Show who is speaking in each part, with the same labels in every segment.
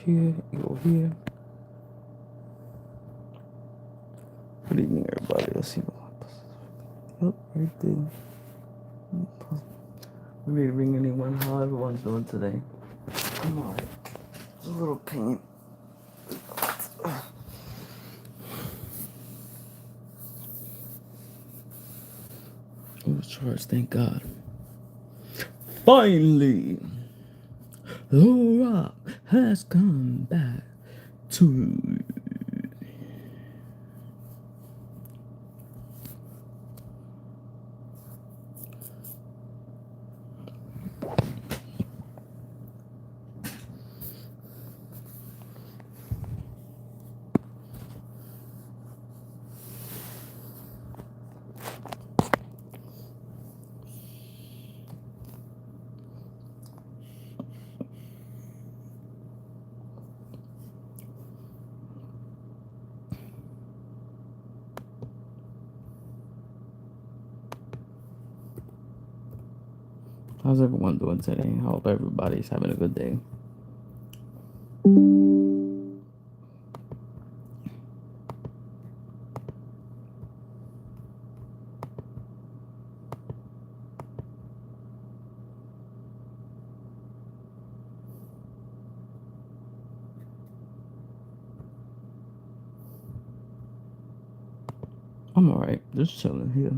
Speaker 1: here, you go here. Good evening, everybody. Let's see what. Yep, right there. We need to ring anyone. How everyone's doing today? I'm alright. It's a little pain. It was charged, thank God. Finally, the rock has come back to. How's everyone doing today? I hope everybody's having a good day. I'm alright, just chilling here.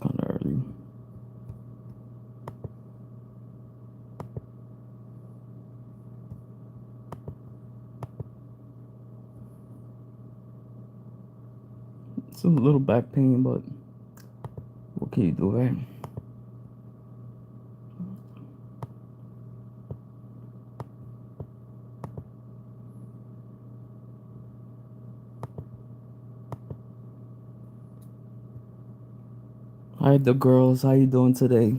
Speaker 1: Kind of early. It's a little back pain, but what can you do, right? Hi, the girls. How you doing today?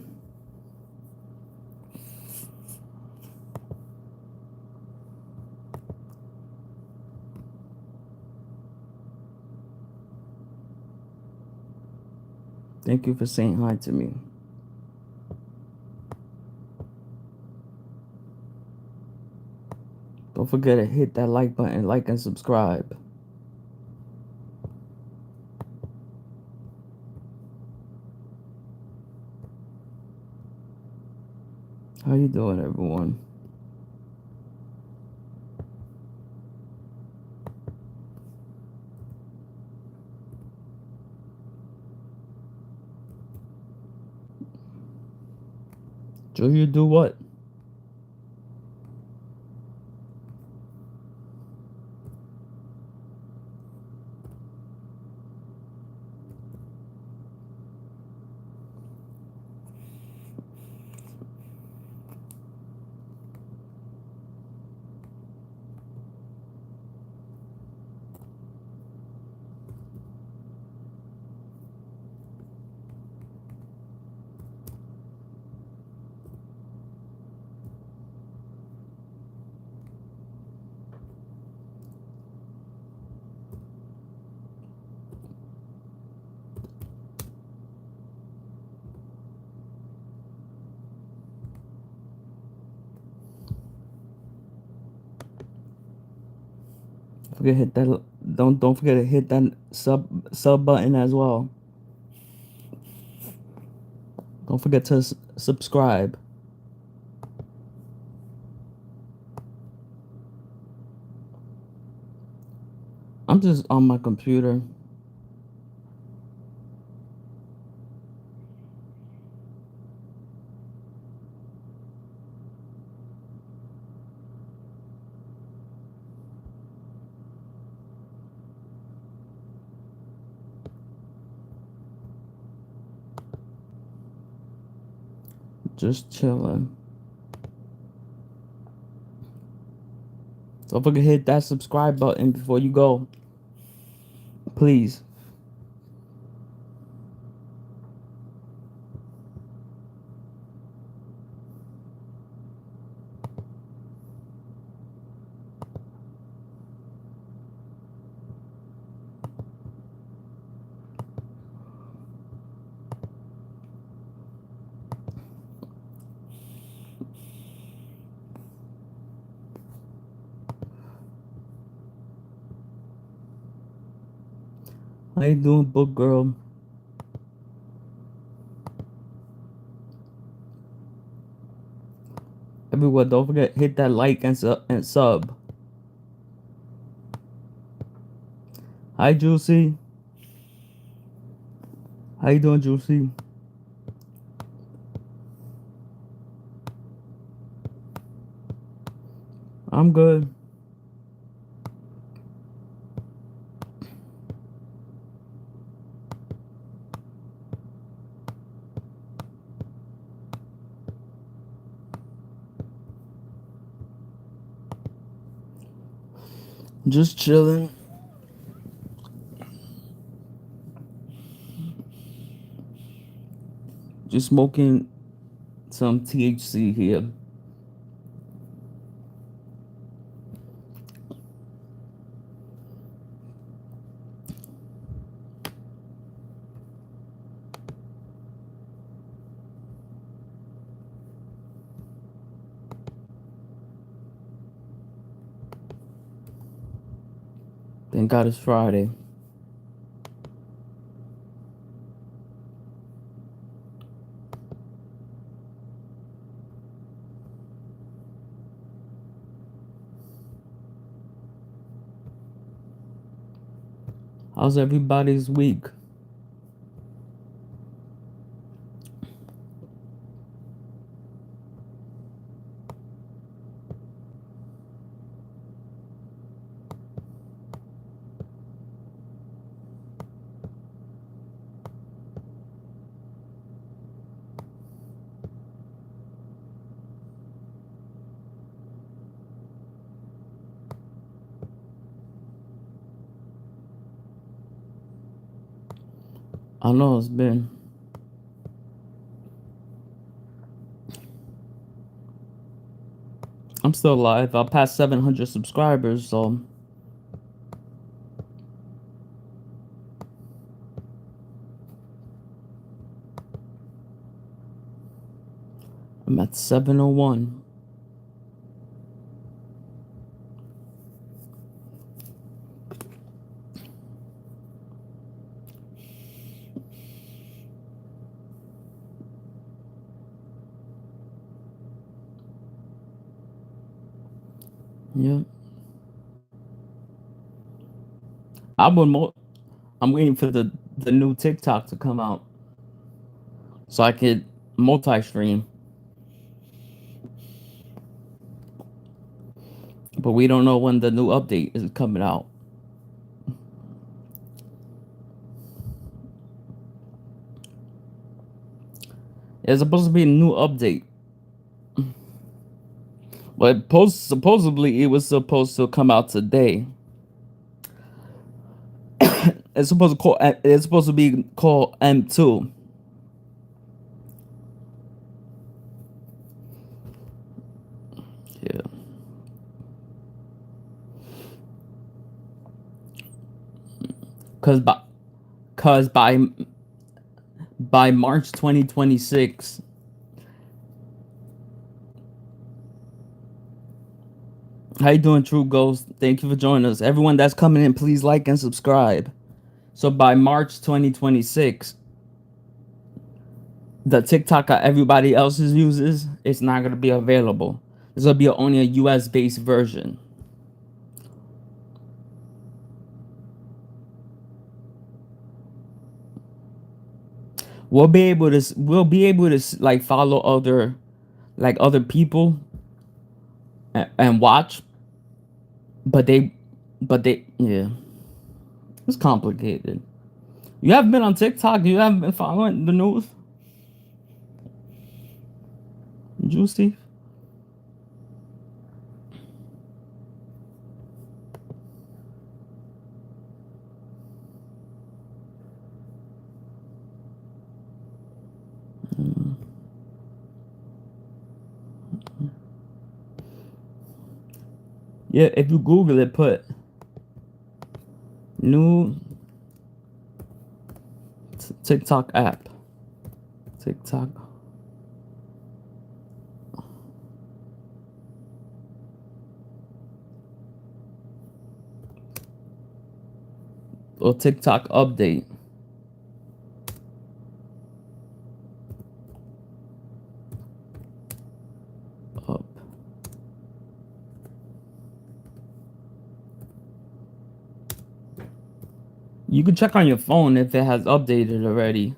Speaker 1: Thank you for saying hi to me. Don't forget to hit that like button, like and subscribe. How you doing, everyone? Julia, do what? Forget to hit that. Don't forget to hit that sub button as well. Don't forget to subscribe. I'm just on my computer. Just chilling. Don't forget to hit that subscribe button before you go. Please. How you doing, book girl? Everyone, don't forget hit that like and sub. Hi, Juicy. How you doing, Juicy? I'm good. Just chilling. Just smoking some THC here. Thank God it's Friday. How's everybody's week? I know it's been. I'm still alive. I passed 700 subscribers, so I'm at 701. Yeah. I'm waiting for the new TikTok to come out so I could multi-stream. But we don't know when the new update is coming out. It's supposed to be a new update. But supposedly it was supposed to come out today. It's supposed to be called M2. Yeah. Cause by March 2026. How you doing, True Ghost? Thank you for joining us. Everyone that's coming in, please like and subscribe. So by March 2026, the TikTok that everybody else uses, it's not gonna be available. This will be only a US based version. We'll be able to like follow other people and watch, but yeah, it's complicated. You haven't been on TikTok. You haven't been following the news, Juicy. Yeah, if you Google it, put new TikTok app. TikTok. or TikTok update. Up. You can check on your phone if it has updated already.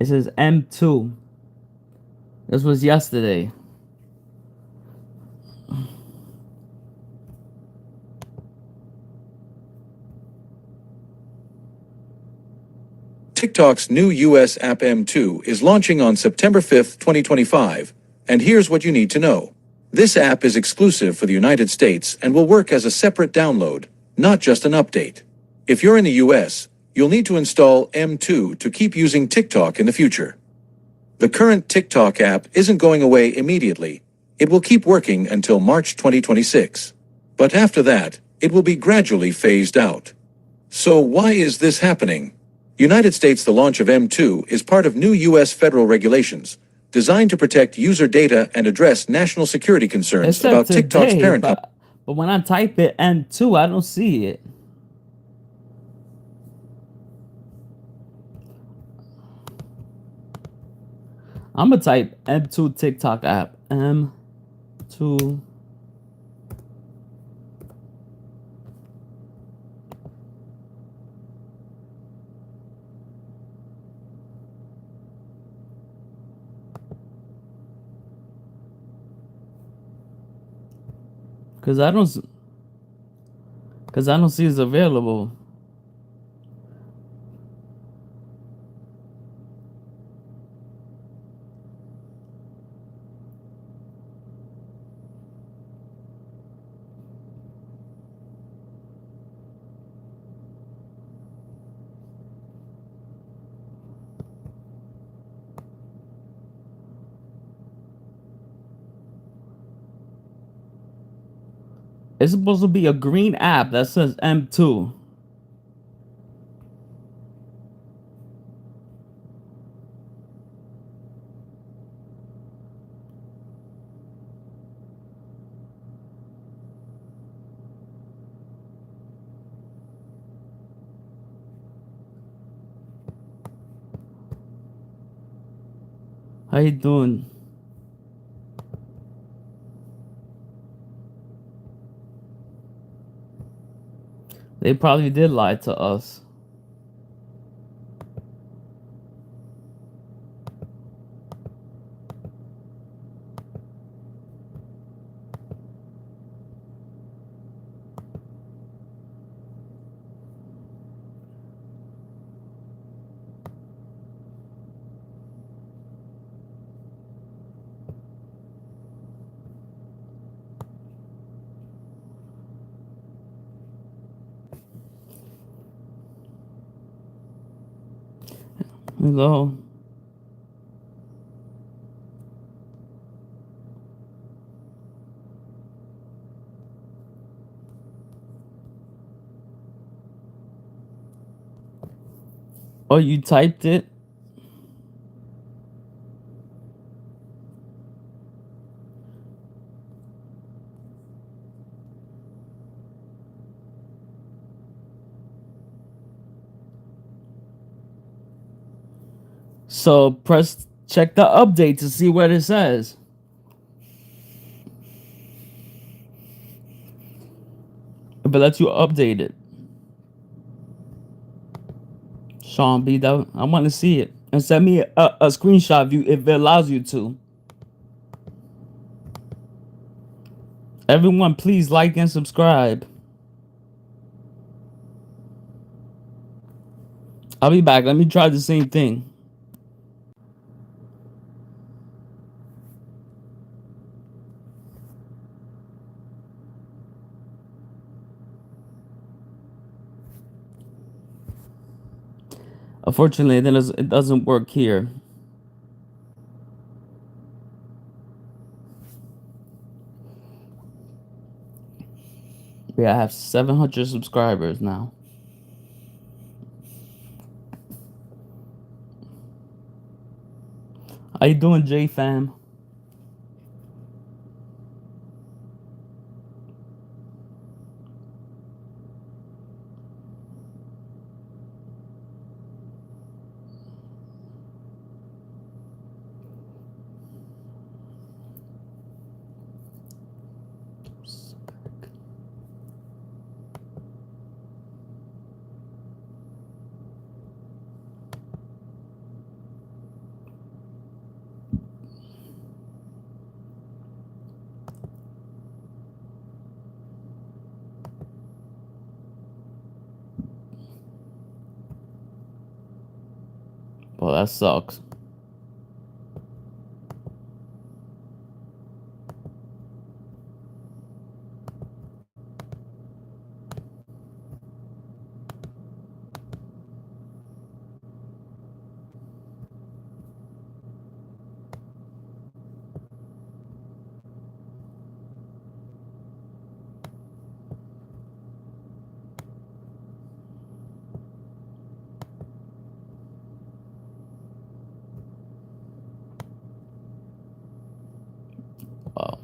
Speaker 1: It says M2. This was yesterday.
Speaker 2: TikTok's new US app M2 is launching on September 5th, 2025, and here's what you need to know. This app is exclusive for the United States and will work as a separate download, not just an update. If you're in the US, you'll need to install M2 to keep using TikTok in the future. The current TikTok app isn't going away immediately. It will keep working until March 2026. But after that, it will be gradually phased out. So why is this happening? United States, the launch of M2 is part of new U.S. federal regulations designed to protect user data and address national security concerns about TikTok's parent company.
Speaker 1: But when I type it M2, I don't see it. I'm gonna type M2 TikTok app. M2. Cause I don't see it's available. It's supposed to be a green app that says M2. How you doing? They probably did lie to us. Hello. Oh, you typed it? So check the update to see what it says. If it lets you update it. Sean B, I want to see it. And send me a screenshot of you if it allows you to. Everyone, please like and subscribe. I'll be back. Let me try the same thing. Unfortunately, then it doesn't work here. Yeah, I have 700 subscribers now. How you doing, J-Fam? Well, that sucks. Wow.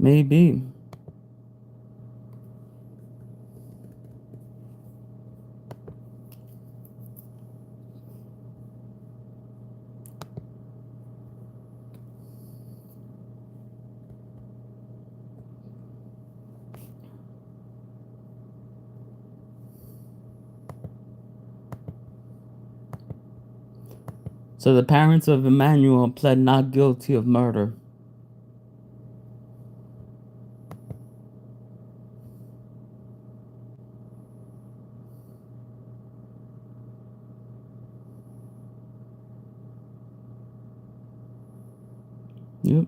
Speaker 1: Maybe. So the parents of Emmanuel pled not guilty of murder. Yep.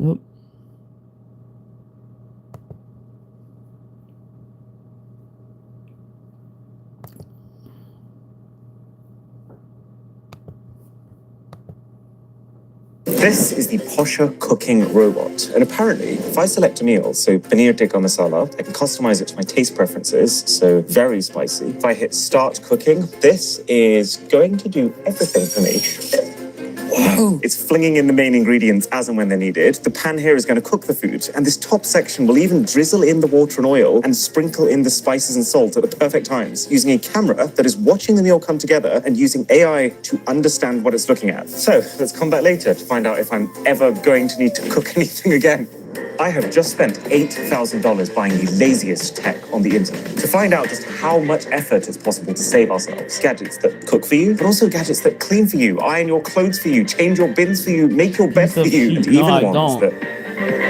Speaker 1: Yep.
Speaker 3: This is the Posher cooking robot, and apparently, if I select a meal, so paneer tikka masala, I can customize it to my taste preferences, so very spicy. If I hit start cooking, this is going to do everything for me. Whoa! It's flinging in the main ingredients as and when they're needed. The pan here is going to cook the food, and this top section will even drizzle in the water and oil and sprinkle in the spices and salt at the perfect times, using a camera that is watching the meal come together and using AI to understand what it's looking at. So let's come back later to find out if I'm ever going to need to cook anything again. I have just spent $8,000 buying the laziest tech on the internet to find out just how much effort it's possible to save ourselves. Gadgets that cook for you, but also gadgets that clean for you, iron your clothes for you, change your bins for you, make your bed for you, and even ones that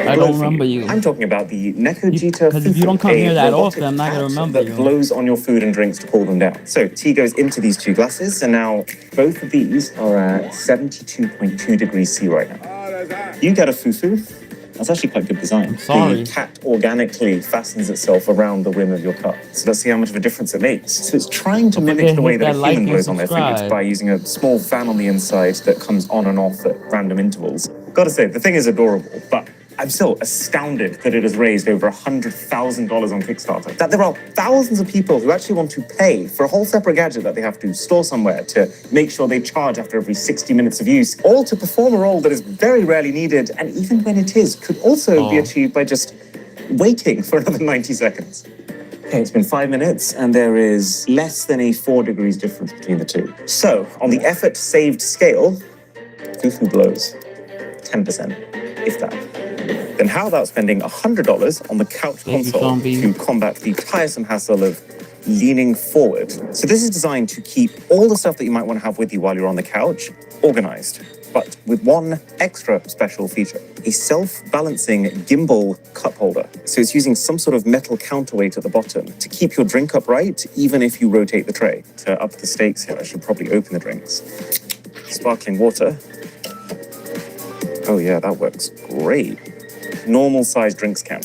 Speaker 1: I don't remember you.
Speaker 3: I'm talking about the Nekojita
Speaker 1: Because if you don't come here that often, I'm not going to remember you.
Speaker 3: That blows on your food and drinks to cool them down. So tea goes into these 2 glasses, and now both of these are at 72.2 degrees C right now. You get a fufu. That's actually quite good design.
Speaker 1: Sorry.
Speaker 3: The cat organically fastens itself around the rim of your cup. So let's see how much of a difference it makes. So it's trying to mimic the way that a human blows on their fingers by using a small fan on the inside that comes on and off at random intervals. Gotta say, the thing is adorable, but I'm still astounded that it has raised over $100,000 on Kickstarter. That there are thousands of people who actually want to pay for a whole separate gadget that they have to store somewhere to make sure they charge after every 60 minutes of use, all to perform a role that is very rarely needed, and even when it is, could also be achieved by just waiting for another 90 seconds. Okay, it's been 5 minutes, and there is less than a 4 degrees difference between the two. So, on the effort saved scale, fufu blows 10%, if that. Then how about spending $100 on the couch console to combat the tiresome hassle of leaning forward? So this is designed to keep all the stuff that you might want to have with you while you're on the couch organized, but with one extra special feature, a self-balancing gimbal cup holder. So it's using some sort of metal counterweight at the bottom to keep your drink upright, even if you rotate the tray. To up the stakes here, I should probably open the drinks. Sparkling water. Oh yeah, that works great. Normal size drinks can.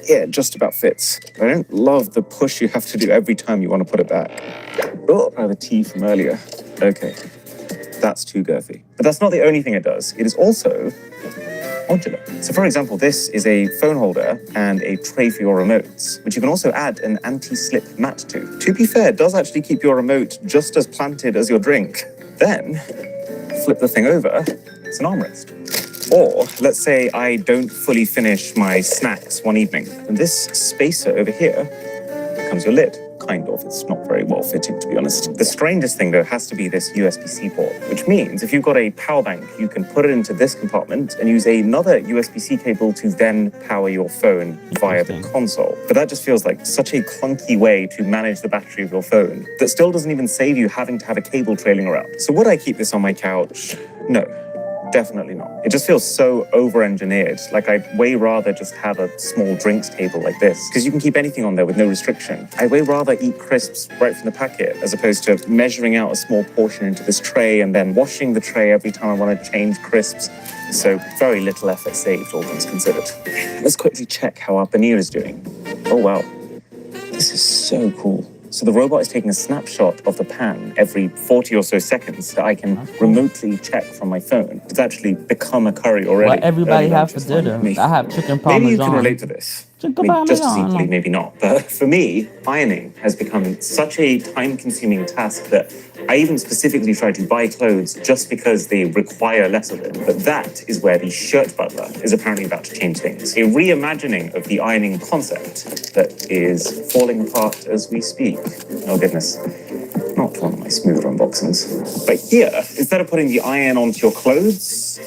Speaker 3: Yeah, it just about fits. I don't love the push you have to do every time you want to put it back. Oh, I have a tea from earlier. Okay, that's too girthy. But that's not the only thing it does. It is also modular. So for example, this is a phone holder and a tray for your remotes, which you can also add an anti-slip mat to. To be fair, it does actually keep your remote just as planted as your drink. Then, flip the thing over, it's an armrest. Or, let's say I don't fully finish my snacks one evening, and this spacer over here becomes your lid. Kind of. It's not very well fitting, to be honest. The strangest thing, though, has to be this USB-C port, which means if you've got a power bank, you can put it into this compartment and use another USB-C cable to then power your phone via the console. But that just feels like such a clunky way to manage the battery of your phone that still doesn't even save you having to have a cable trailing around. So would I keep this on my couch? No. Definitely not. It just feels so over-engineered. Like I'd way rather just have a small drinks table like this, because you can keep anything on there with no restriction. I'd way rather eat crisps right from the packet, as opposed to measuring out a small portion into this tray and then washing the tray every time I want to change crisps. So very little effort saved, all things considered. Let's quickly check how our paneer is doing. Oh wow, this is so cool. So the robot is taking a snapshot of the pan every 40 or so seconds that I can remotely check from my phone. It's actually become a curry already.
Speaker 1: What everybody have for dinner? I have chicken parmesan.
Speaker 3: Maybe you can relate to this. I mean, just as equally, maybe not. But for me, ironing has become such a time-consuming task that I even specifically try to buy clothes just because they require less of it. But that is where the shirt butler is apparently about to change things. A reimagining of the ironing concept that is falling apart as we speak. Oh goodness. Not one of my smoother unboxings. But here, instead of putting the iron onto your clothes,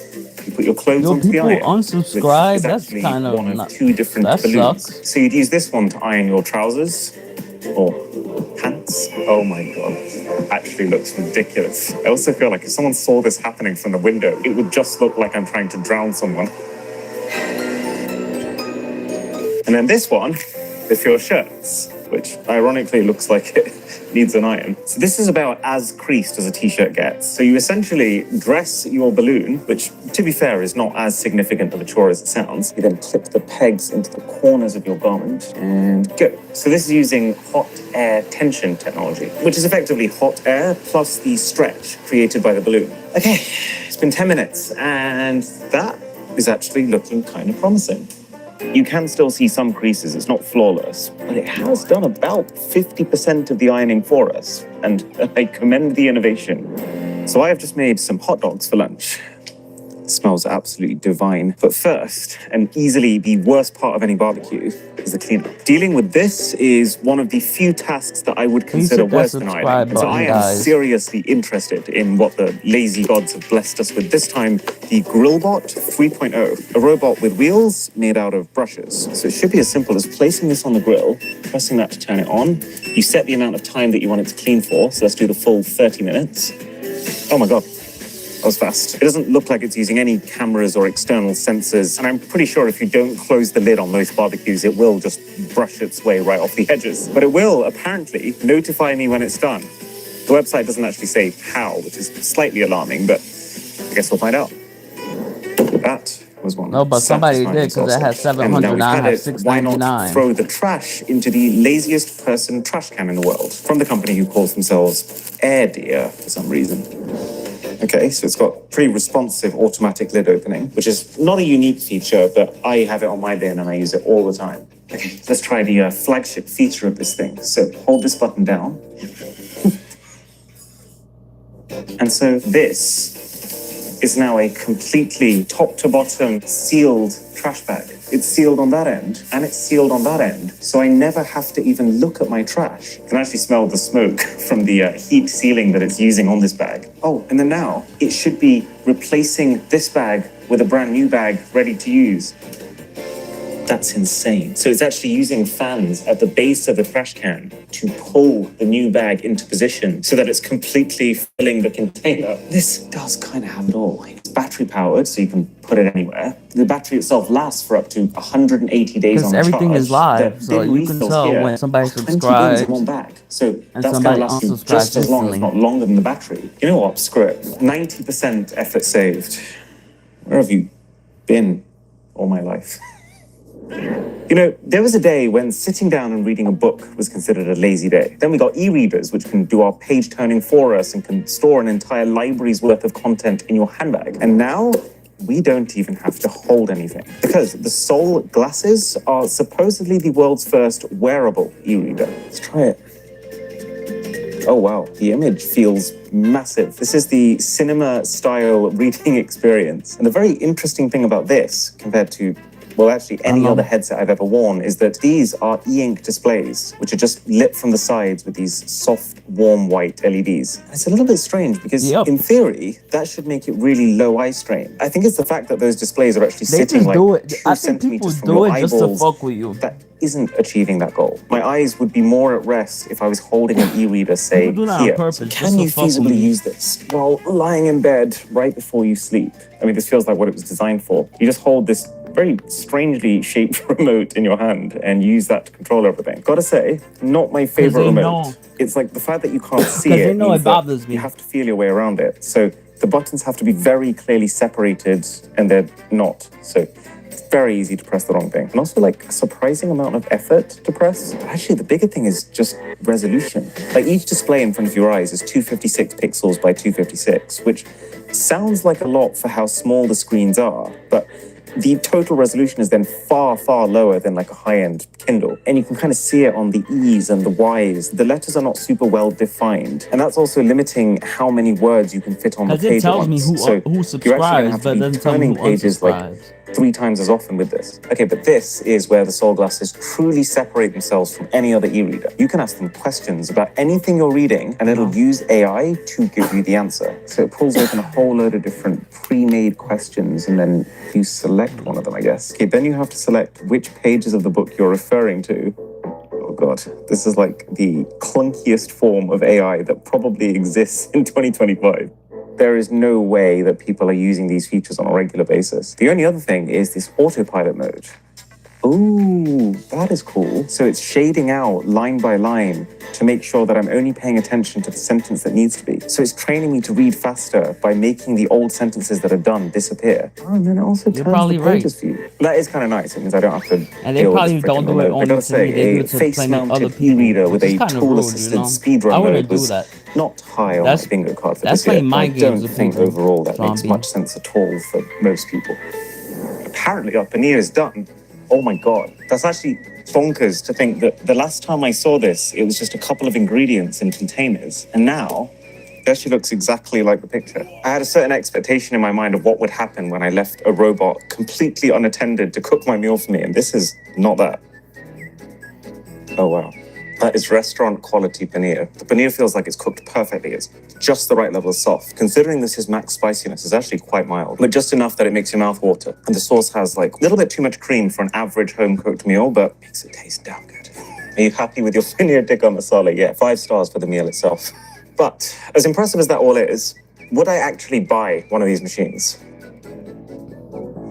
Speaker 3: you put your clothes onto the iron.
Speaker 1: Unsubscribe. That's kind of
Speaker 3: one of two different balloons. Sucks. So you'd use this one to iron your trousers or pants. Oh my god, actually looks ridiculous. I also feel like if someone saw this happening from the window, it would just look like I'm trying to drown someone. And then this one is for your shirts, which ironically looks like it needs an iron. So this is about as creased as a t-shirt gets. So you essentially dress your balloon, which to be fair is not as significant of a chore as it sounds. You then clip the pegs into the corners of your garment and go. So this is using hot air tension technology, which is effectively hot air plus the stretch created by the balloon. Okay, it's been 10 minutes and that is actually looking kind of promising. You can still see some creases, it's not flawless, but it has done about 50% of the ironing for us, and I commend the innovation. So I have just made some hot dogs for lunch. Smells absolutely divine. But first, and easily the worst part of any barbecue, is the cleanup. Dealing with this is one of the few tasks that I would consider worse than ironing. And so I am seriously interested in what the lazy gods have blessed us with this time, the Grillbot 3.0, a robot with wheels made out of brushes. So it should be as simple as placing this on the grill, pressing that to turn it on. You set the amount of time that you want it to clean for, so let's do the full 30 minutes. Oh my God. That was fast. It doesn't look like it's using any cameras or external sensors, and I'm pretty sure if you don't close the lid on most barbecues, it will just brush its way right off the edges. But it will, apparently, notify me when it's done. The website doesn't actually say how, which is slightly alarming, but I guess we'll find out. That was one.
Speaker 1: No, but somebody did, because it has 700, I have 699.
Speaker 3: Why not throw the trash into the laziest person trash can in the world? From the company who calls themselves Air Deer for some reason. Okay, so it's got pretty responsive automatic lid opening, which is not a unique feature, but I have it on my bin and I use it all the time. Okay, let's try the flagship feature of this thing. So hold this button down. And so this is now a completely top to bottom sealed trash bag. It's sealed on that end and it's sealed on that end. So I never have to even look at my trash. I can actually smell the smoke from the heat sealing that it's using on this bag. Oh, and then now it should be replacing this bag with a brand new bag ready to use. That's insane. So it's actually using fans at the base of the trash can to pull the new bag into position so that it's completely filling the container. This does kind of have it all. It's battery powered, so you can put it anywhere. The battery itself lasts for up to 180 days on charge.
Speaker 1: Because everything is live, so you can tell when somebody subscribes
Speaker 3: in one bag. So
Speaker 1: and
Speaker 3: that's going to last you just as long, if not longer than the battery. You know what? Screw it. 90% effort saved. Where have you been all my life? You know, there was a day when sitting down and reading a book was considered a lazy day. Then we got e-readers, which can do our page turning for us and can store an entire library's worth of content in your handbag. And now we don't even have to hold anything because the Sol glasses are supposedly the world's first wearable e-reader. Let's try it. Oh wow, the image feels massive. This is the cinema style reading experience. And the very interesting thing about this compared to actually any other headset I've ever worn is that these are e-ink displays, which are just lit from the sides with these soft, warm white LEDs. And it's a little bit strange because in theory, that should make it really low eye strain. I think it's the fact that those displays are actually sitting like 2 centimeters from your eyeballs just to fuck with you. That isn't achieving that goal. My eyes would be more at rest if I was holding an e-reader, say, here. So can you feasibly use this while lying in bed right before you sleep? I mean, this feels like what it was designed for. You just hold this very strangely shaped remote in your hand and use that to control everything. Gotta say, not my favorite remote. It's like the fact that you can't see it means that you have to feel your way around it. So the buttons have to be very clearly separated and they're not. So it's very easy to press the wrong thing. And also like a surprising amount of effort to press. But actually the bigger thing is just resolution. Like each display in front of your eyes is 256 pixels by 256, which sounds like a lot for how small the screens are, but the total resolution is then far, far lower than like a high-end Kindle. And you can kind of see it on the E's and the Y's. The letters are not super well defined. And that's also limiting how many words you can fit on the page at once. Because it tells me who subscribes, but doesn't tell me who unsubscribes. 3 times as often with this. Okay, but this is where the Sol glasses truly separate themselves from any other e-reader. You can ask them questions about anything you're reading and it'll use AI to give you the answer. So it pulls open a whole load of different pre-made questions and then you select one of them, I guess. Okay, then you have to select which pages of the book you're referring to. Oh God, this is like the clunkiest form of AI that probably exists in 2025. There is no way that people are using these features on a regular basis. The only other thing is this autopilot mode. Ooh, that is cool. So it's shading out line by line to make sure that I'm only paying attention to the sentence that needs to be. So it's training me to read faster by making the old sentences that are done disappear. Oh, and then it also turns the pages for you. That is kind of nice. It means I don't have to
Speaker 1: and they probably don't do it on the
Speaker 3: a face-mounted e-reader with a tool-assisted speedrun mode was not high on my bingo card for this year. I don't think overall that makes much sense at all for most people. Apparently our paneer is done. Oh my God, that's actually bonkers to think that the last time I saw this, it was just a couple of ingredients in containers. And now actually looks exactly like the picture. I had a certain expectation in my mind of what would happen when I left a robot completely unattended to cook my meal for me, and this is not that. Oh, wow. That is restaurant quality paneer. The paneer feels like it's cooked perfectly. It's just the right level of soft. Considering this is max spiciness, it's actually quite mild, but just enough that it makes your mouth water. And the sauce has like a little bit too much cream for an average home-cooked meal, but makes it taste damn good. Are you happy with your paneer tikka masala? Yeah, 5 stars for the meal itself. But as impressive as that all is, would I actually buy one of these machines?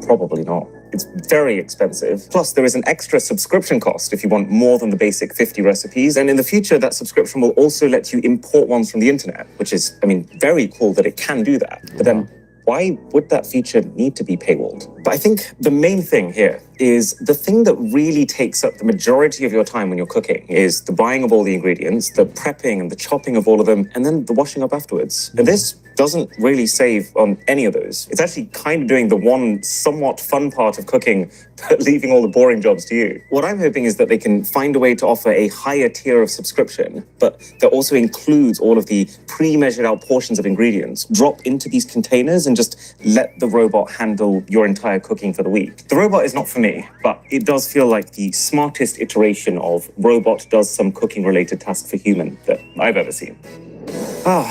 Speaker 3: Probably not. It's very expensive. Plus, there is an extra subscription cost if you want more than the basic 50 recipes. And in the future, that subscription will also let you import ones from the internet, which is, I mean, very cool that it can do that. But then why would that feature need to be paywalled? But I think the main thing here is the thing that really takes up the majority of your time when you're cooking is the buying of all the ingredients, the prepping and the chopping of all of them, and then the washing up afterwards. And this doesn't really save on any of those. It's actually kind of doing the one somewhat fun part of cooking, but leaving all the boring jobs to you. What I'm hoping is that they can find a way to offer a higher tier of subscription, but that also includes all of the pre-measured out portions of ingredients, drop into these containers and just let the robot handle your entire cooking for the week. The robot is not for me, but it does feel like the smartest iteration of robot does some cooking related task for human that I've ever seen.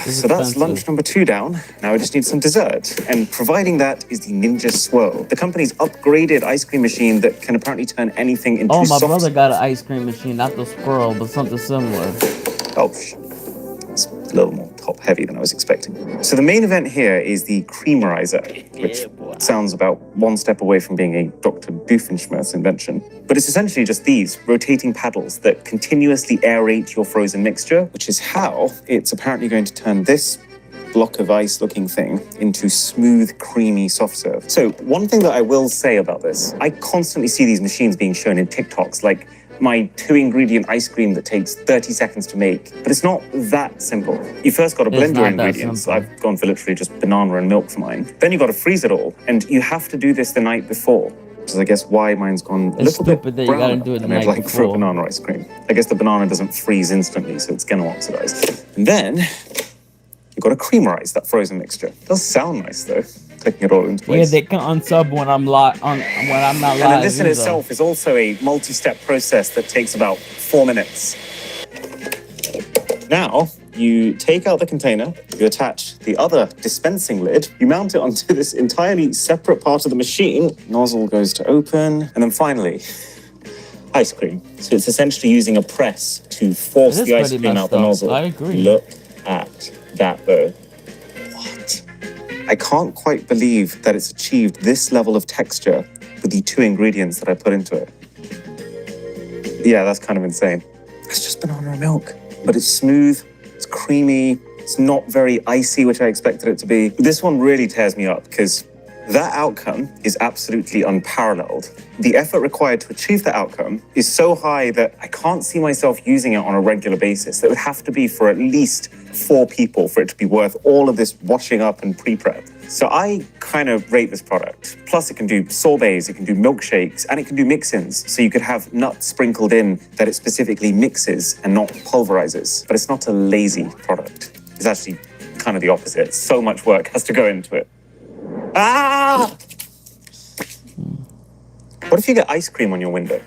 Speaker 3: So that's lunch number 2 down. Now I just need some dessert. And providing that is the Ninja Swirl, the company's upgraded ice cream machine that can apparently turn anything into soft...
Speaker 1: Oh, my brother got an ice cream machine, not the Swirl, but something similar.
Speaker 3: Oh, it's a little more top heavy than I was expecting. So the main event here is the creamerizer, which sounds about one step away from being a Dr. Doofenshmirtz invention. But it's essentially just these rotating paddles that continuously aerate your frozen mixture, which is how it's apparently going to turn this block of ice looking thing into smooth, creamy soft serve. So one thing that I will say about this, I constantly see these machines being shown in TikToks, like my 2-ingredient ice cream that takes 30 seconds to make. But it's not that simple. You first got to blend your ingredients. I've gone for literally just banana and milk for mine. Then you got to freeze it all. And you have to do this the night before. Which is, I guess, why mine's gone a little bit browner. You gotta do it the night before. For a banana ice cream. I guess the banana doesn't freeze instantly, so it's gonna oxidize. And then you've got to creamerize that frozen mixture. It does sound nice though, taking it all into place.
Speaker 1: Yeah, they can unsub when I'm not live.
Speaker 3: And then this in itself is also a multi-step process that takes about 4 minutes. Now, you take out the container, you attach the other dispensing lid, you mount it onto this entirely separate part of the machine, nozzle goes to open, and then finally, ice cream. So it's essentially using a press to force the ice cream out the nozzle.
Speaker 1: I agree.
Speaker 3: Look at that though. What? I can't quite believe that it's achieved this level of texture with the 2 ingredients that I put into it. Yeah, that's kind of insane. It's just banana and milk, but it's smooth, it's creamy, it's not very icy, which I expected it to be. This one really tears me up because that outcome is absolutely unparalleled. The effort required to achieve that outcome is so high that I can't see myself using it on a regular basis. It would have to be for at least 4 people for it to be worth all of this washing up and pre-prep. So I kind of rate this product. Plus it can do sorbets, it can do milkshakes, and it can do mix-ins. So you could have nuts sprinkled in that it specifically mixes and not pulverizes. But it's not a lazy product. It's actually kind of the opposite. So much work has to go into it. Ah! What if you get ice cream on your window?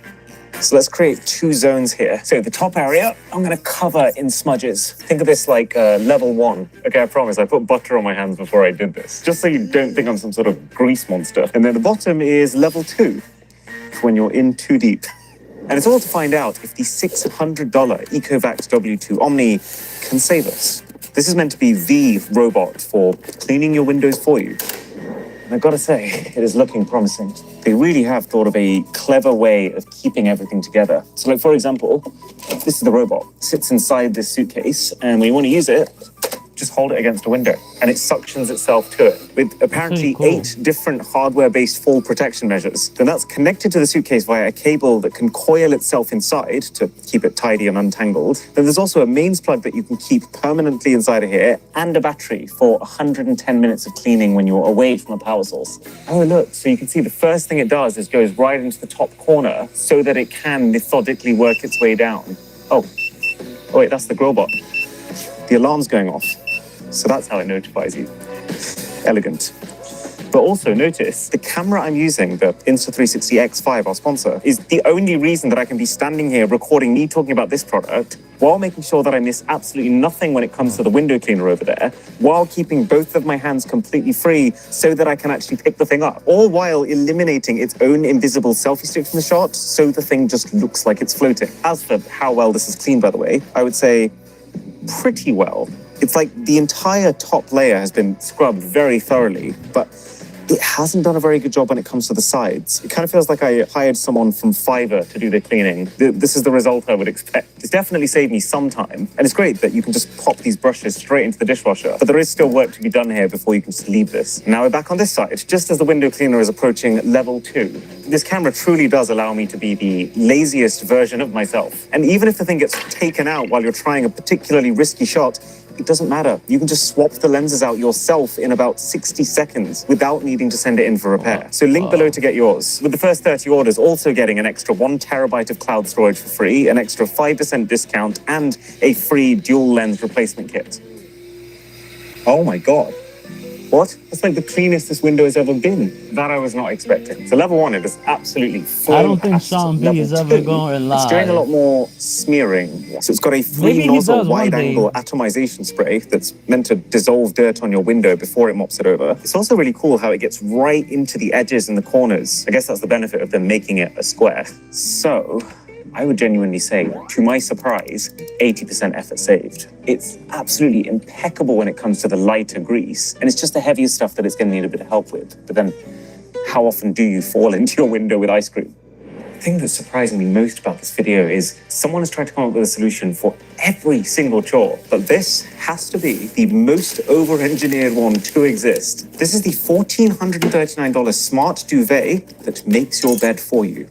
Speaker 3: So let's create 2 zones here. So the top area, I'm gonna cover in smudges. Think of this like level 1. Okay, I promise, I put butter on my hands before I did this, just so you don't think I'm some sort of grease monster. And then the bottom is level 2, when you're in too deep. And it's all to find out if the $600 Ecovacs W2 Omni can save us. This is meant to be the robot for cleaning your windows for you. And I've got to say, it is looking promising. They really have thought of a clever way of keeping everything together. So like, for example, this is the robot. It sits inside this suitcase, and when you want to use it, just hold it against a window, and it suctions itself to it with apparently 8 different hardware-based fall protection measures. Then that's connected to the suitcase via a cable that can coil itself inside to keep it tidy and untangled. Then there's also a mains plug that you can keep permanently inside of here, and a battery for 110 minutes of cleaning when you're away from a power source. Oh, look, so you can see the first thing it does is goes right into the top corner so that it can methodically work its way down. Oh wait, that's the Grillbot. The alarm's going off. So that's how it notifies you. Elegant. But also notice, the camera I'm using, the Insta360 X5, our sponsor, is the only reason that I can be standing here recording me talking about this product while making sure that I miss absolutely nothing when it comes to the window cleaner over there, while keeping both of my hands completely free so that I can actually pick the thing up, all while eliminating its own invisible selfie stick from the shot so the thing just looks like it's floating. As for how well this is cleaned, by the way, I would say pretty well. It's like the entire top layer has been scrubbed very thoroughly, but it hasn't done a very good job when it comes to the sides. It kind of feels like I hired someone from Fiverr to do the cleaning. This is the result I would expect. It's definitely saved me some time, and it's great that you can just pop these brushes straight into the dishwasher, but there is still work to be done here before you can just leave this. Now we're back on this side, just as the window cleaner is approaching level 2. This camera truly does allow me to be the laziest version of myself. And even if the thing gets taken out while you're trying a particularly risky shot, it doesn't matter. You can just swap the lenses out yourself in about 60 seconds without needing to send it in for repair. So link below to get yours. With the first 30 orders also getting an extra 1 terabyte of cloud storage for free, an extra 5% discount, and a free dual lens replacement kit. Oh my God. What? That's like the cleanest this window has ever been. That I was not expecting. So level 1, it is absolutely full.
Speaker 1: I don't think Sean B is ever going live.
Speaker 3: It's doing a lot more smearing. So it's got a 3-nozzle wide-angle atomization spray that's meant to dissolve dirt on your window before it mops it over. It's also really cool how it gets right into the edges and the corners. I guess that's the benefit of them making it a square. So I would genuinely say, to my surprise, 80% effort saved. It's absolutely impeccable when it comes to the lighter grease, and it's just the heavier stuff that it's going to need a bit of help with. But then, how often do you fall into your window with ice cream? The thing that's surprising me most about this video is someone has tried to come up with a solution for every single chore, but this has to be the most over-engineered one to exist. This is the $1,439 smart duvet that makes your bed for you.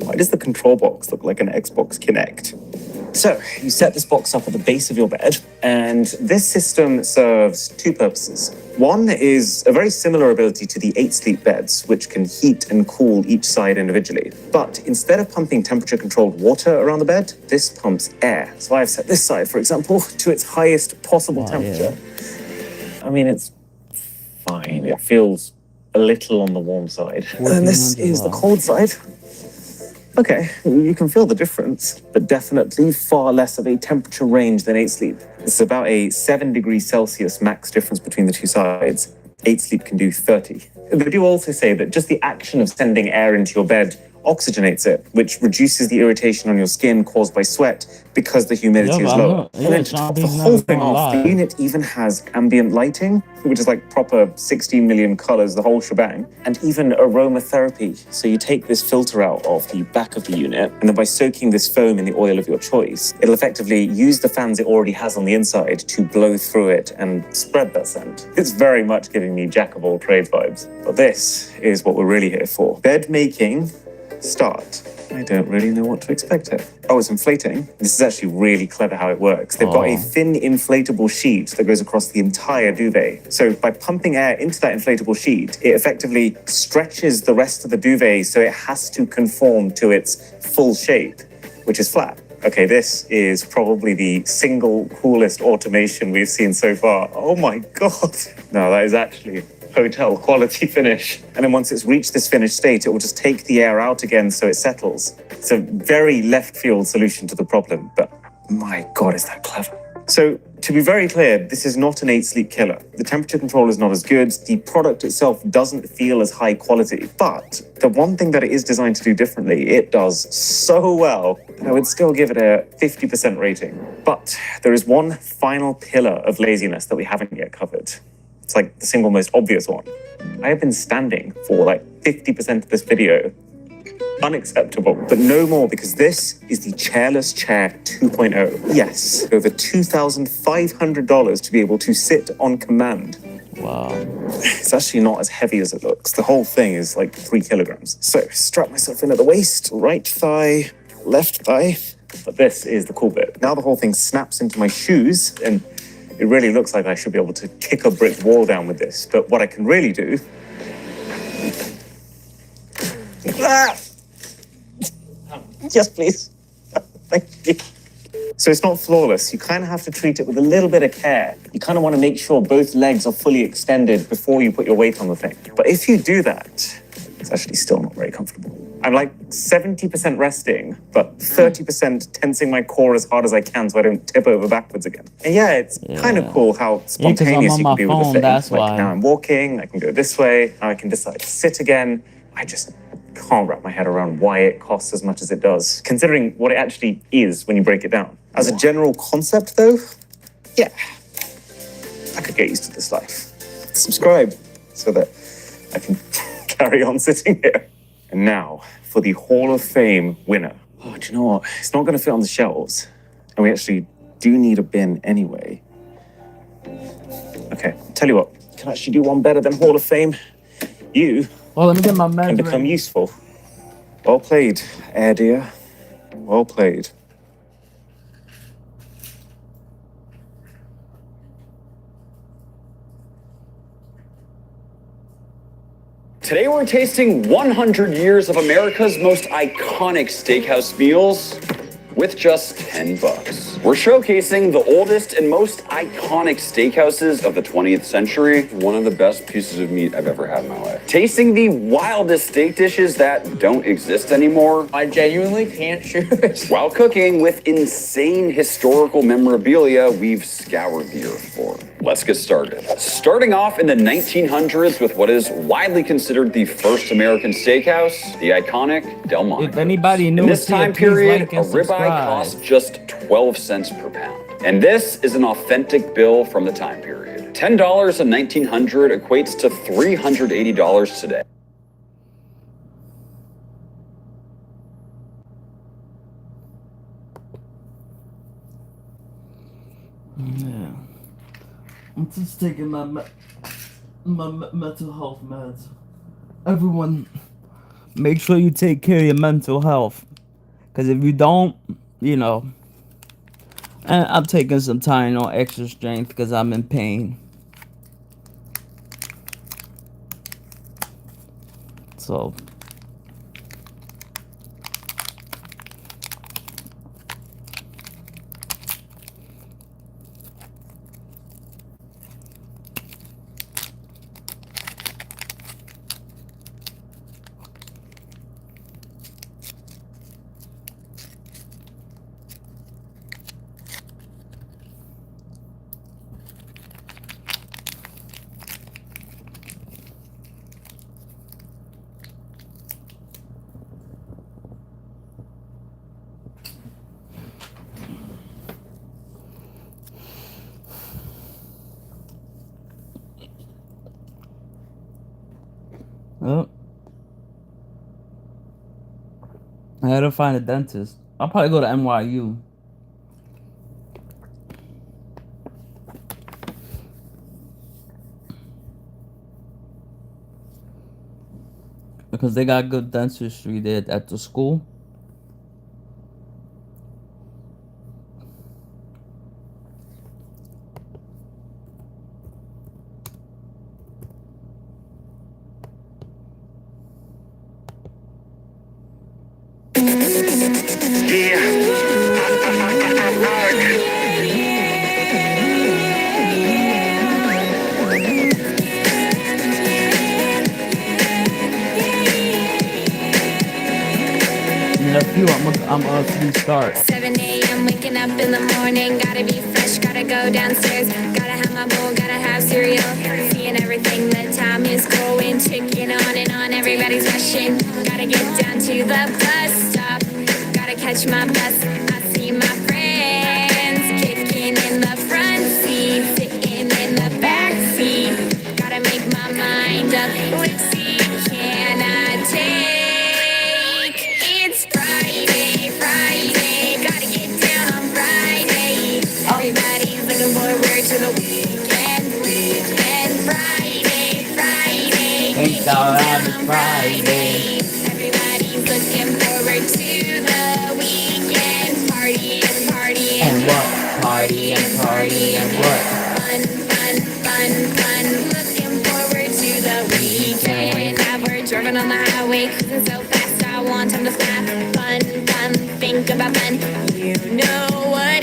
Speaker 3: Why does the control box look like an Xbox Kinect? So, you set this box up at the base of your bed, and this system serves 2 purposes. One is a very similar ability to the 8 sleep beds, which can heat and cool each side individually. But instead of pumping temperature-controlled water around the bed, this pumps air. So I've set this side, for example, to its highest possible temperature. Yeah. I mean, it's fine. It feels a little on the warm side. And this is the cold side. Okay, you can feel the difference, but definitely far less of a temperature range than 8 sleep. This is about a 7 degrees Celsius max difference between the 2 sides. 8 sleep can do 30. They do also say that just the action of sending air into your bed oxygenates it, which reduces the irritation on your skin caused by sweat because the humidity is lower. And then to top the whole thing off, the unit even has ambient lighting, which is like proper 16 million colors, the whole shebang, and even aromatherapy. So you take this filter out of the back of the unit, and then by soaking this foam in the oil of your choice, it'll effectively use the fans it already has on the inside to blow through it and spread that scent. It's very much giving me jack of all trades vibes. But this is what we're really here for. Bed making. Start. I don't really know what to expect here. Oh, it's inflating. This is actually really clever how it works. They've got a thin inflatable sheet that goes across the entire duvet. So by pumping air into that inflatable sheet, it effectively stretches the rest of the duvet so it has to conform to its full shape, which is flat. Okay, this is probably the single coolest automation we've seen so far. Oh my God. No, that is actually hotel quality finish. And then once it's reached this finished state, it will just take the air out again so it settles. It's a very left field solution to the problem, but my God, is that clever. So to be very clear, this is not an 8 sleep killer. The temperature control is not as good. The product itself doesn't feel as high quality, but the one thing that it is designed to do differently, it does so well that I would still give it a 50% rating. But there is one final pillar of laziness that we haven't yet covered. It's like the single most obvious one. I have been standing for like 50% of this video. Unacceptable, but no more, because this is the Chairless Chair 2.0. Yes, over $2,500 to be able to sit on command.
Speaker 1: Wow.
Speaker 3: It's actually not as heavy as it looks. The whole thing is like 3 kilograms. So strap myself in at the waist, right thigh, left thigh. But this is the cool bit. Now the whole thing snaps into my shoes, and it really looks like I should be able to kick a brick wall down with this. But what I can really do... Yes, please. Thank you. So it's not flawless. You kind of have to treat it with a little bit of care. You kind of want to make sure both legs are fully extended before you put your weight on the thing. But if you do that, it's actually still not very comfortable. I'm like 70% resting, but 30% tensing my core as hard as I can so I don't tip over backwards again. And yeah, it's kind of cool how spontaneous you can be with the thing. That's like, now I'm walking, I can go this way, now I can decide to sit again. I just can't wrap my head around why it costs as much as it does, considering what it actually is when you break it down. As a general concept, though, yeah, I could get used to this life. Subscribe so that I can carry on sitting here. And now for the Hall of Fame winner. Oh, do you know what? It's not going to fit on the shelves. And we actually do need a bin anyway. Okay, tell you what, you can actually do one better than Hall of Fame. You
Speaker 1: let me get my
Speaker 3: can become useful. Well played, Air Dear. Well played.
Speaker 4: Today we're tasting 100 years of America's most iconic steakhouse meals with just $10. We're showcasing the oldest and most iconic steakhouses of the 20th century. One of the best pieces of meat I've ever had in my life. Tasting the wildest steak dishes that don't exist anymore.
Speaker 5: I genuinely can't shoot it.
Speaker 4: While cooking with insane historical memorabilia we've scoured the earth for. Let's get started. Starting off in the 1900s with what is widely considered the first American steakhouse, the iconic Del Monte.
Speaker 1: If anybody knew
Speaker 4: in this time period, a ribeye cost just 12 cents per pound. And this is an authentic bill from the time period. $10 in 1900 equates to $380 today.
Speaker 1: Yeah. I'm just taking my mental health meds. Everyone, make sure you take care of your mental health. Because if you don't, you know, and I'm taking some time on extra strength because I'm in pain. So I had to find a dentist. I'll probably go to NYU. Because they got good dentistry there at the school. I'm to start.
Speaker 6: 7 a.m. waking up in the morning, gotta be fresh, gotta go downstairs, gotta have my bowl, gotta have cereal, seeing everything, the time is going, ticking on and on, everybody's rushing, gotta get down to the bus stop, gotta catch my bus, I see my friends, kicking in the front seat, sitting in the back seat, gotta make my mind up, which seat can I take? It's Friday, gotta get down on Friday. Everybody's looking forward to the weekend. Friday.
Speaker 1: Thank God it's Friday.
Speaker 6: Everybody's looking forward to the weekend. Party.
Speaker 1: And what? Party and what?
Speaker 6: Fun. Looking forward to the weekend. Now we're driving on the highway, cruising so fast. I want time to snap. Fun. Think about fun. You know what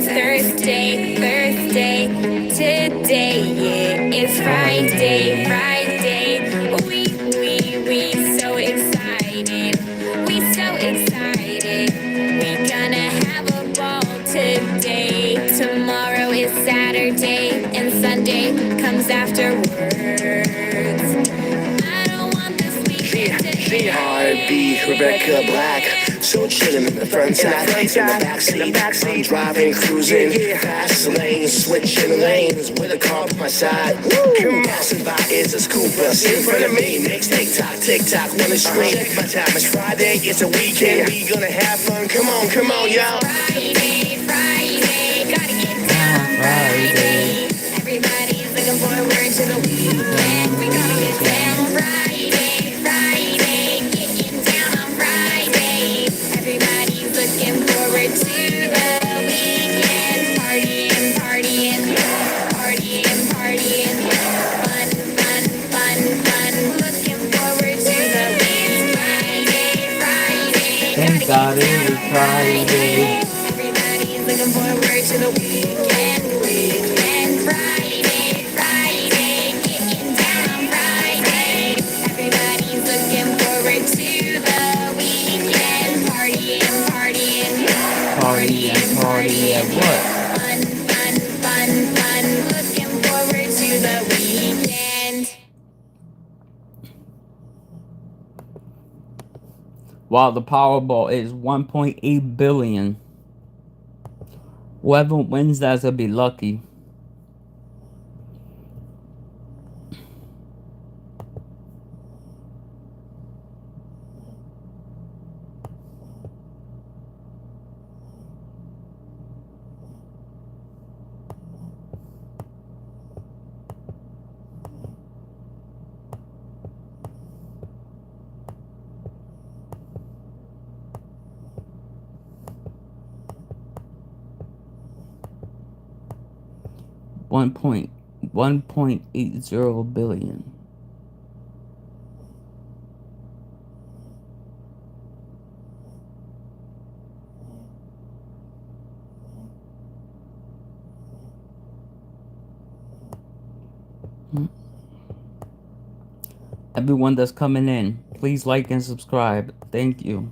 Speaker 6: Thursday, today, yeah, it's Friday, we so excited, we gonna have a ball today, tomorrow is Saturday, and Sunday comes afterwards, I don't want this weekend to
Speaker 7: B, Rebecca Black. So chillin' in the front side, in the backseat, I'm driving, cruising, fast lanes, switching lanes with a car by my side. Passing by is a school bus in front of me. Makes tick-tock, wanna scream. My time is Friday, it's a weekend, we gonna have fun. Come on, y'all.
Speaker 6: Friday, gotta get down Friday. Everybody's looking forward to the weekend. We gotta get down Friday, getting down on Friday. Everybody's looking forward to the weekend. Partying, fun. Looking forward to the weekend. Friday.
Speaker 1: Thank God it is Friday.
Speaker 6: Everybody's looking forward to the weekend. Friday, getting down on Friday. Everybody's looking forward to the weekend.
Speaker 1: Party at what?
Speaker 6: Fun. Looking forward to the weekend.
Speaker 1: While the Powerball is 1.8 billion. Whoever wins that's gonna be lucky. $1.80 billion. Everyone that's coming in, please like and subscribe. Thank you.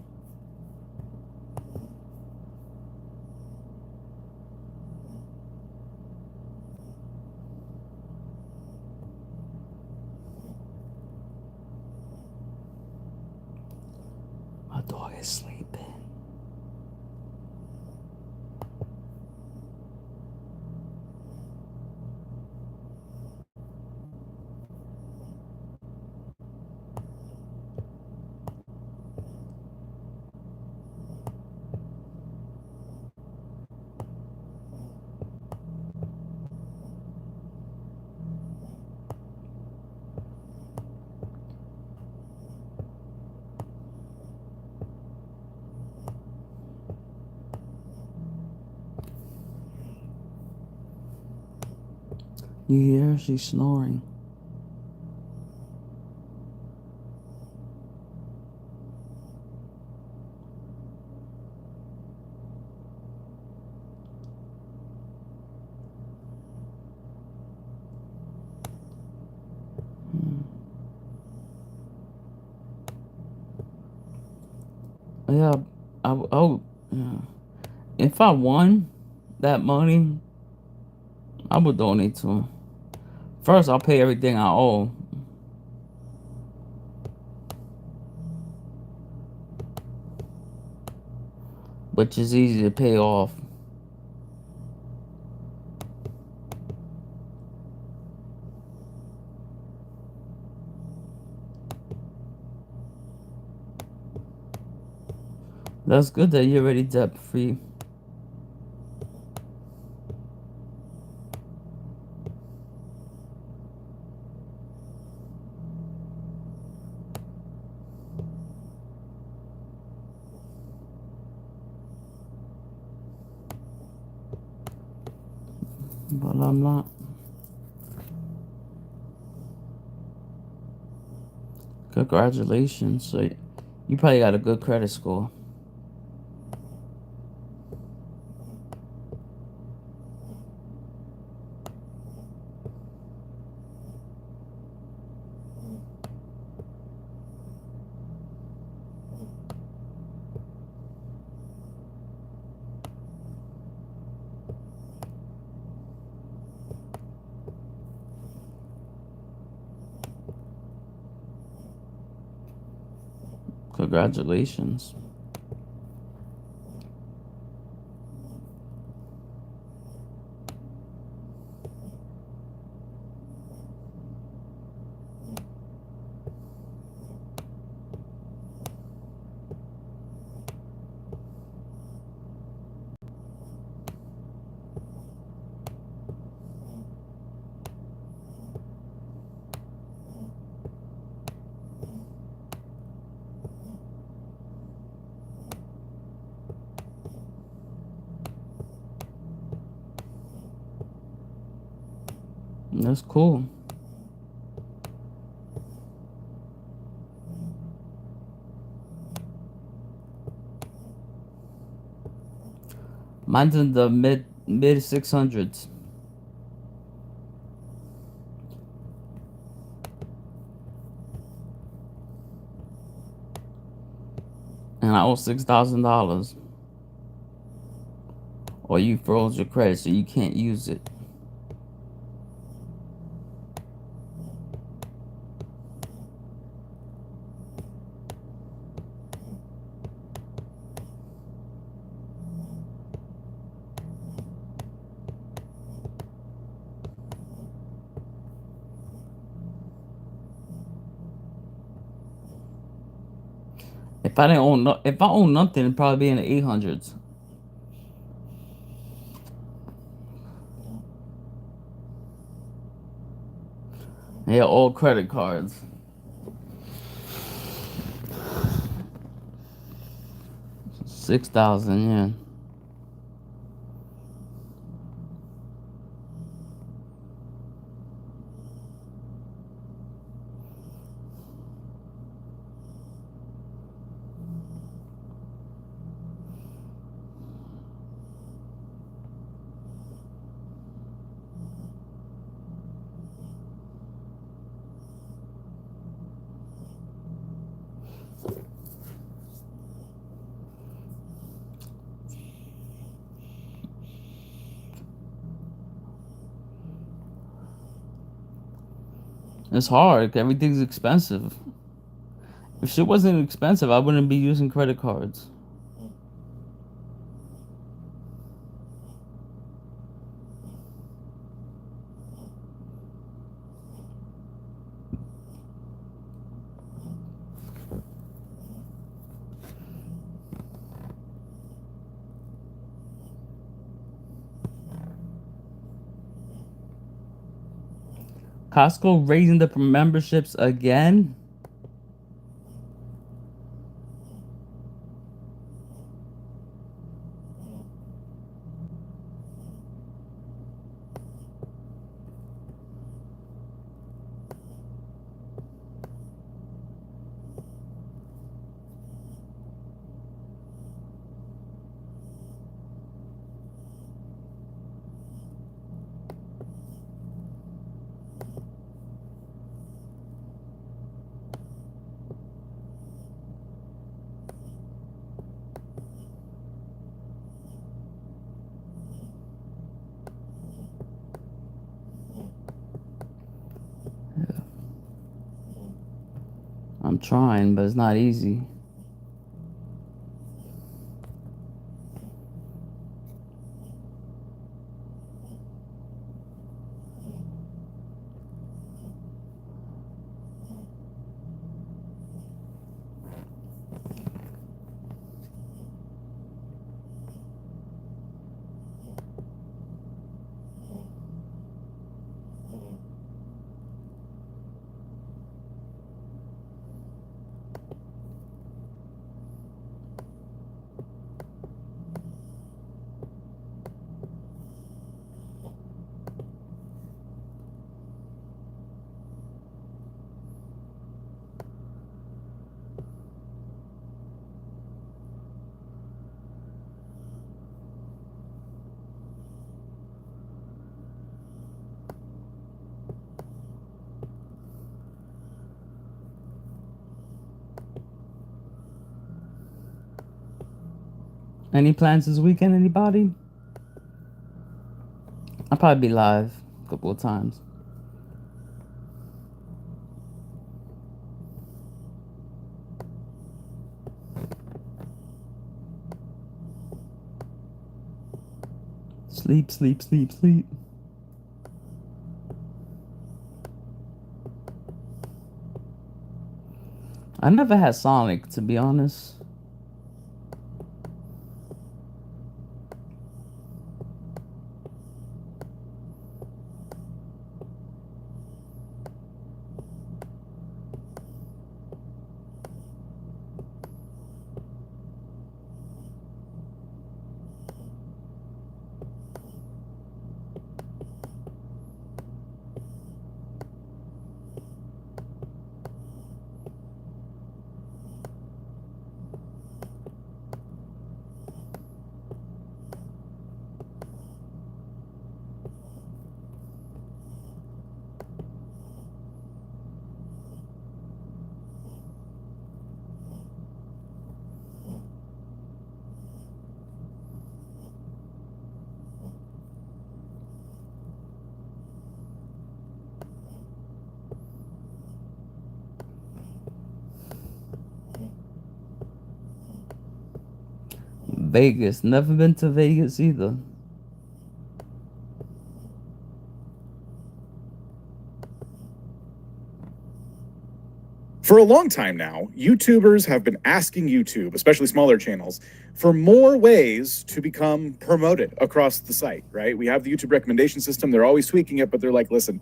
Speaker 1: My dog is sleeping. You hear her? She's snoring. Yeah, yeah. If I won that money, I would donate to him. First, I'll pay everything I owe. Which is easy to pay off. That's good that you're already debt free. But I'm not. Congratulations. So you probably got a good credit score. Congratulations. That's cool. Mine's in the mid 600s. And I owe $6,000. Or you froze your credit so you can't use it. If I own nothing, it'd probably be in the 800s. Yeah, all credit cards. $6,000, yeah. It's hard. Everything's expensive. If shit wasn't expensive, I wouldn't be using credit cards. Costco raising the memberships again? I'm trying, but it's not easy. Any plans this weekend, anybody? I'll probably be live a couple of times. Sleep, sleep, sleep, sleep. I never had Sonic, to be honest. Vegas. Never been to Vegas either.
Speaker 8: For a long time now, YouTubers have been asking YouTube, especially smaller channels, for more ways to become promoted across the site, right? We have the YouTube recommendation system. They're always tweaking it, but they're like, listen,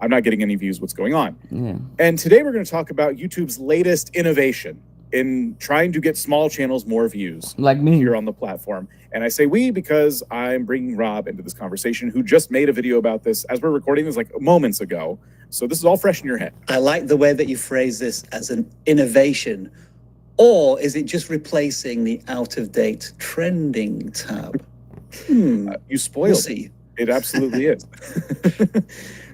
Speaker 8: I'm not getting any views. What's going on?
Speaker 1: Yeah.
Speaker 8: And today we're going to talk about YouTube's latest innovation in trying to get small channels more views,
Speaker 1: like me,
Speaker 8: here on the platform. And I say we because I'm bringing Rob into this conversation, who just made a video about this as we're recording this like moments ago. So this is all fresh in your head.
Speaker 9: I like the way that you phrase this as an innovation. Or is it just replacing the out-of-date trending tab?
Speaker 8: You spoiled
Speaker 9: We'll see.
Speaker 8: It absolutely is.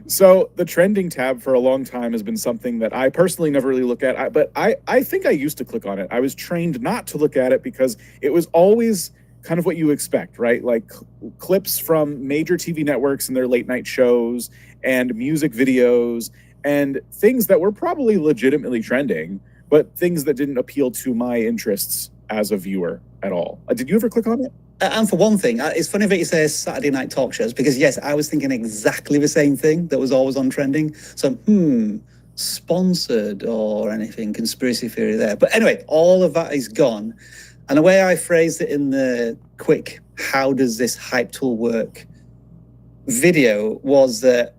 Speaker 8: So the trending tab for a long time has been something that I personally never really look at, but I think I used to click on it. I was trained not to look at it because it was always kind of what you expect, right? Like clips from major TV networks and their late night shows and music videos and things that were probably legitimately trending, but things that didn't appeal to my interests as a viewer at all. Did you ever click on it?
Speaker 9: And for one thing, it's funny that you say Saturday night talk shows, because yes, I was thinking exactly the same thing that was always on trending. So, sponsored or anything, conspiracy theory there. But anyway, all of that is gone. And the way I phrased it in the quick, how does this hype tool work video was that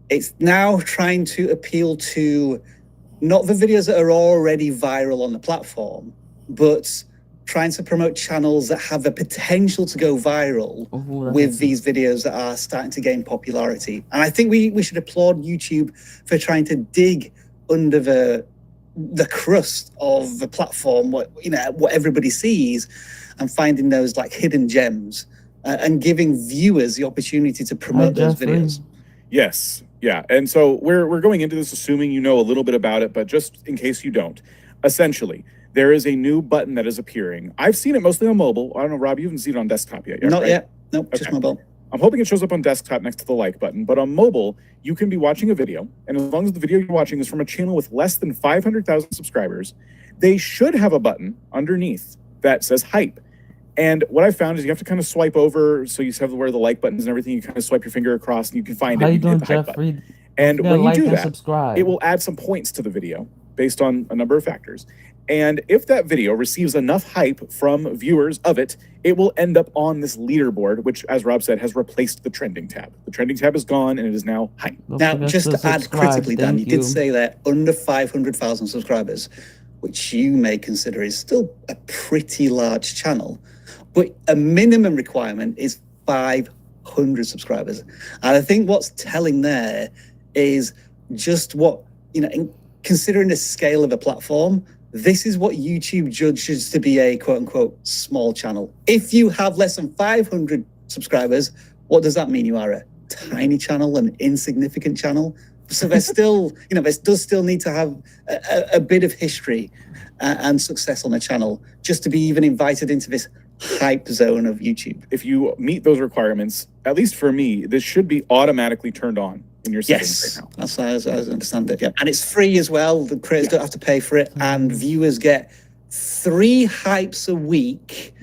Speaker 9: it's now trying to appeal to not the videos that are already viral on the platform, but trying to promote channels that have the potential to go viral with these videos that are starting to gain popularity. And I think we should applaud YouTube for trying to dig under the crust of the platform, what everybody sees, and finding those like hidden gems and giving viewers the opportunity to promote those videos.
Speaker 8: Yes. Yeah. And so we're going into this assuming you know a little bit about it, but just in case you don't, essentially, there is a new button that is appearing. I've seen it mostly on mobile. I don't know, Rob, you haven't seen it on desktop yet,
Speaker 9: Not
Speaker 8: right?
Speaker 9: yet. Nope,
Speaker 8: Okay.
Speaker 9: just mobile.
Speaker 8: I'm hoping it shows up on desktop next to the like button, but on mobile, you can be watching a video, and as long as the video you're watching is from a channel with less than 500,000 subscribers, they should have a button underneath that says hype. And what I found is you have to kind of swipe over, so you have where the like buttons and everything, you kind of swipe your finger across and you can find
Speaker 1: How
Speaker 8: it.
Speaker 1: you doing,
Speaker 8: hit the hype
Speaker 1: Jeffrey?
Speaker 8: button. And when you
Speaker 1: like
Speaker 8: do
Speaker 1: and
Speaker 8: that,
Speaker 1: subscribe.
Speaker 8: it will add some points to the video based on a number of factors. And if that video receives enough hype from viewers of it, it will end up on this leaderboard, which, as Rob said, has replaced the trending tab. The trending tab is gone and it is now hype.
Speaker 9: Now, just to add critically, Dan, you did say that under 500,000 subscribers, which you may consider is still a pretty large channel, but a minimum requirement is 500 subscribers. And I think what's telling there is just what, considering the scale of a platform, this is what YouTube judges to be a quote unquote small channel. If you have less than 500 subscribers, what does that mean? You are a tiny channel, an insignificant channel. So there's still, there does still need to have a bit of history and success on the channel just to be even invited into this hype zone of YouTube.
Speaker 8: If you meet those requirements, at least for me, this should be automatically turned on in your settings right now.
Speaker 9: That's as I understand it. Yeah, and it's free as well. The creators don't have to pay for it, and viewers get 3 hypes a week.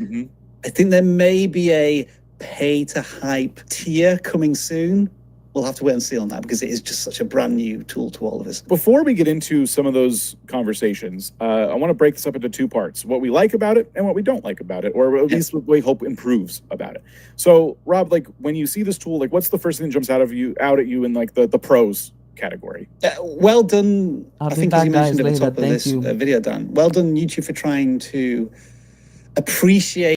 Speaker 9: I think there may be a pay to hype tier coming soon. We'll have to wait and see on that because it is just such a brand new tool to all of us.
Speaker 8: Before we get into some of those conversations, I want to break this up into two parts: what we like about it and what we don't like about it, or at least what we hope improves about it. So, Rob, like when you see this tool, like what's the first thing that jumps out at you in like the pros category?
Speaker 9: Well done. I think as you mentioned at the top of this
Speaker 1: you.
Speaker 9: Video, Dan. Well done, YouTube, for trying to appreciate